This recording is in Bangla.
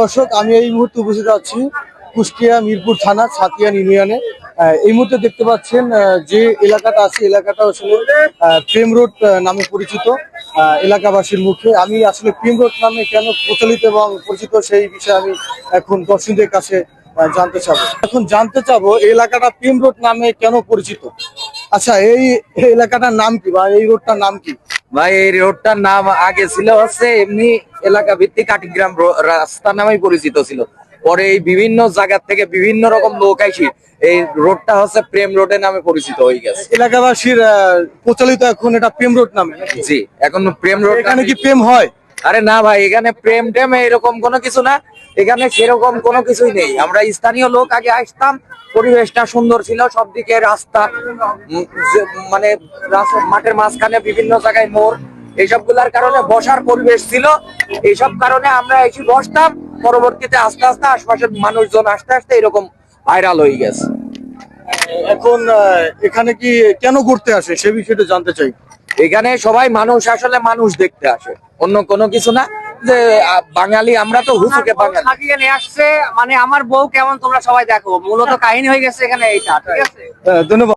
দর্শক, আমি এই মুহূর্তে উপস্থিত আছি কুষ্টিয়া মিরপুর থানা ছাতিয়ান ইউনিয়নে। এই মুহূর্তে দেখতে পাচ্ছেন যে এলাকাটা আছে, এলাকাটা আসলে প্রেম রোড নামে পরিচিত। এলাকাবাসীর মুখে আমি আসলে প্রেম রোড নামে কেন প্রচলিত এবং পরিচিত সেই বিষয়ে আমি এখন দর্শকদের কাছে জানতে চাবো এই এলাকাটা প্রেম রোড নামে কেন পরিচিত। আচ্ছা, এই এলাকাটার নাম কি বা এই রোডটার নাম কি? ভাই, এই রোডটার নাম আগে ছিল হচ্ছে এমনি এলাকা ভিত্তিক কাঠিগ্রাম রাস্তা নামেই পরিচিত ছিল। পরে এই বিভিন্ন জায়গা থেকে বিভিন্ন রকম লোক আইসি এই রোডটা হচ্ছে প্রেম রোডের নামে পরিচিত হয়ে গেছে। এলাকাবাসীর প্রচলিত এখন এটা প্রেম রোড নামে। জি, এখন প্রেম রোড। এখানে কি প্রেম হয়? আরে না ভাই, এখানে প্রেম টেম এরকম কোনো কিছু না, এখানে সেরকম কোনো কিছুই নেই। আমরা স্থানীয় লোক আগে আসতাম, পরিবেশটা সুন্দর ছিল, সব দিকে রাস্তা, মানে মাঠের মাঝখানে বিভিন্ন জায়গায় মোড়, এইসব গুলার কারণে বসার পরিবেশ ছিল। এইসব কারণে আমরা এসে বসতাম। পরবর্তীতে আস্তে আস্তে আশপাশের মানুষজন আস্তে আস্তে এরকম ভাইরাল হয়ে গেছে। এখন এখানে কি কেন ঘুরতে আসে সে বিষয়টা জানতে চাই। এখানে সবাই মানুষ আসলে মানুষ দেখতে আসে, অন্য কোনো কিছু না। যে বাঙালি, আমরা তো হুসুকে বাঙালি। এখানে আসছে মানে আমার বউ কেমন তোমরা সবাই দেখো, মূলত কাহিনী হয়ে গেছে এখানে এইটা। ঠিক আছে, ধন্যবাদ।